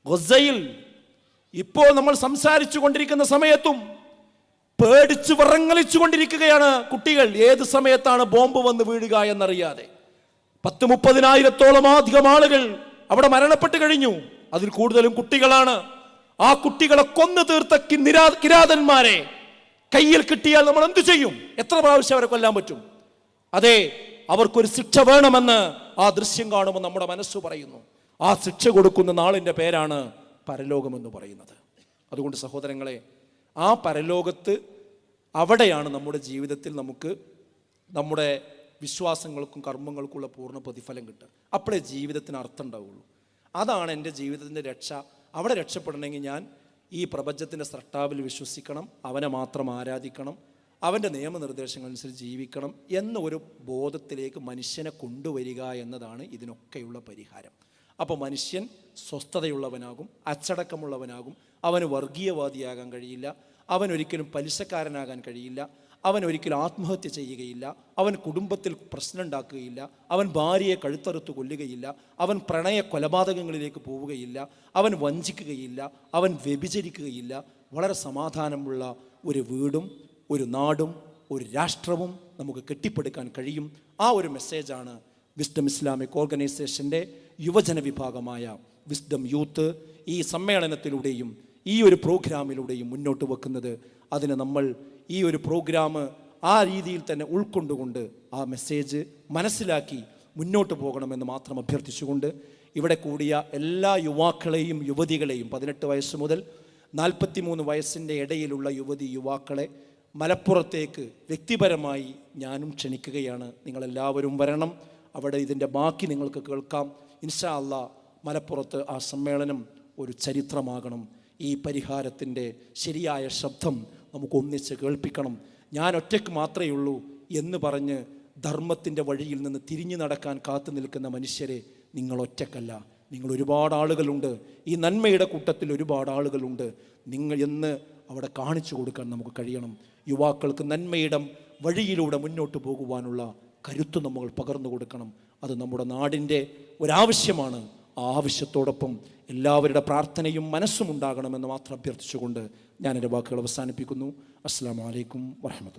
ഗസയിൽ ഇപ്പോൾ നമ്മൾ സംസാരിച്ചു കൊണ്ടിരിക്കുന്ന സമയത്തും പേടിച്ച് വിറങ്ങലിച്ചു കൊണ്ടിരിക്കുകയാണ് കുട്ടികൾ. ഏത് സമയത്താണ് ബോംബ് വന്ന് വീഴുക എന്നറിയാതെ 10-30,000-ഓളം അധികം ആളുകൾ അവിടെ മരണപ്പെട്ട് കഴിഞ്ഞു. അതിൽ കൂടുതലും കുട്ടികളാണ്. ആ കുട്ടികളെ കൊന്നു തീർത്ത കിരാതന്മാരെ കയ്യിൽ കിട്ടിയാൽ നമ്മൾ എന്തു ചെയ്യും? എത്ര പ്രാവശ്യം അവരെ കൊല്ലാൻ പറ്റും? അതെ, അവർക്കൊരു ശിക്ഷ വേണമെന്ന് ആ ദൃശ്യം കാണുമ്പോൾ നമ്മുടെ മനസ്സ് പറയുന്നു. ആ ശിക്ഷ കൊടുക്കുന്ന നാളിൻ്റെ പേരാണ് പരലോകമെന്ന് പറയുന്നത്. അതുകൊണ്ട് സഹോദരങ്ങളെ, ആ പരലോകത്ത് അവിടെയാണ് നമ്മുടെ ജീവിതത്തിൽ നമുക്ക് നമ്മുടെ വിശ്വാസങ്ങൾക്കും കർമ്മങ്ങൾക്കുള്ള പൂർണ്ണ പ്രതിഫലം കിട്ടുക. അപ്പോഴേ ജീവിതത്തിന് അർത്ഥം ഉണ്ടാവുള്ളൂ. അതാണ് എൻ്റെ ജീവിതത്തിൻ്റെ രക്ഷ. അവിടെ രക്ഷപ്പെടണമെങ്കിൽ ഞാൻ ഈ പ്രപഞ്ചത്തിൻ്റെ സ്രഷ്ടാവിൽ വിശ്വസിക്കണം, അവനെ മാത്രം ആരാധിക്കണം, അവൻ്റെ നിയമനിർദ്ദേശങ്ങൾ അനുസരിച്ച് ജീവിക്കണം എന്ന ഒരു ബോധത്തിലേക്ക് മനുഷ്യനെ കൊണ്ടുവരിക എന്നതാണ് ഇതിനൊക്കെയുള്ള പരിഹാരം. അപ്പോൾ മനുഷ്യൻ സ്വസ്ഥതയുള്ളവനാകും, അച്ചടക്കമുള്ളവനാകും. അവന് വർഗീയവാദിയാകാൻ കഴിയില്ല, അവനൊരിക്കലും പലിശക്കാരനാകാൻ കഴിയില്ല, അവനൊരിക്കലും ആത്മഹത്യ ചെയ്യുകയില്ല, അവൻ കുടുംബത്തിൽ പ്രശ്നം ഉണ്ടാക്കുകയില്ല, അവൻ ഭാര്യയെ കഴുത്തറുത്ത് കൊല്ലുകയില്ല, അവൻ പ്രണയ കൊലപാതകങ്ങളിലേക്ക് പോവുകയില്ല, അവൻ വഞ്ചിക്കുകയില്ല, അവൻ വ്യഭിചരിക്കുകയില്ല. വളരെ സമാധാനമുള്ള ഒരു വീടും ഒരു നാടും ഒരു രാഷ്ട്രവും നമുക്ക് കെട്ടിപ്പടുക്കാൻ കഴിയും. ആ ഒരു മെസ്സേജാണ് വിസ്ഡം ഇസ്ലാമിക് ഓർഗനൈസേഷൻ്റെ യുവജന വിഭാഗമായ വിസ്ഡം യൂത്ത് ഈ സമ്മേളനത്തിലൂടെയും ഈ ഒരു പ്രോഗ്രാമിലൂടെയും മുന്നോട്ട് വെക്കുന്നത്. അതിന് നമ്മൾ ഈ ഒരു പ്രോഗ്രാം ആ രീതിയിൽ തന്നെ ഉൾക്കൊണ്ടുകൊണ്ട് ആ മെസ്സേജ് മനസ്സിലാക്കി മുന്നോട്ട് പോകണമെന്ന് മാത്രം അഭ്യർത്ഥിച്ചുകൊണ്ട് ഇവിടെ കൂടിയ എല്ലാ യുവാക്കളെയും യുവതികളെയും 18 വയസ്സ് മുതൽ 43 വയസ്സിൻ്റെ ഇടയിലുള്ള യുവാക്കളെ മലപ്പുറത്തേക്ക് വ്യക്തിപരമായി ഞാനും ക്ഷണിക്കുകയാണ്. നിങ്ങളെല്ലാവരും വരണം. അവിടെ ഇതിൻ്റെ ബാക്കി നിങ്ങൾക്ക് കേൾക്കാം. ഇൻഷാ അല്ലാഹ് മലപ്പുറത്ത് ആ സമ്മേളനം ഒരു ചരിത്രമാകണം. ഈ പരിഹാരത്തിൻ്റെ ശരിയായ ശബ്ദം നമുക്ക് ഒന്നിച്ച് കേൾപ്പിക്കണം. ഞാൻ ഒറ്റയ്ക്ക് മാത്രമേ ഉള്ളൂ എന്ന് പറഞ്ഞ് ധർമ്മത്തിൻ്റെ വഴിയിൽ നിന്ന് തിരിഞ്ഞു നടക്കാൻ കാത്തു നിൽക്കുന്ന മനുഷ്യരെ, നിങ്ങൾ ഒറ്റക്കല്ല, നിങ്ങൾ ഒരുപാട് ആളുകളുണ്ട്. ഈ നന്മയുടെ കൂട്ടത്തിൽ ഒരുപാട് ആളുകളുണ്ട്. നിങ്ങൾ എന്ന് അവിടെ കാണിച്ചു കൊടുക്കാൻ നമുക്ക് കഴിയണം. യുവാക്കൾക്ക് നന്മയുടെ വഴിയിലൂടെ മുന്നോട്ട് പോകുവാനുള്ള കരുത്ത് നമ്മൾ പകർന്നു കൊടുക്കണം. അത് നമ്മുടെ നാടിൻ്റെ ഒരാവശ്യമാണ്. ആ ആവശ്യത്തോടൊപ്പം എല്ലാവരുടെ പ്രാർത്ഥനയും മനസ്സും ഉണ്ടാകണമെന്ന് മാത്രം അഭ്യർത്ഥിച്ചുകൊണ്ട് ഞാൻ എൻ്റെ വാക്കുകൾ അവസാനിപ്പിക്കുന്നു. അസ്സലാമു അലൈക്കും വറഹ്മത്തുള്ളാഹി.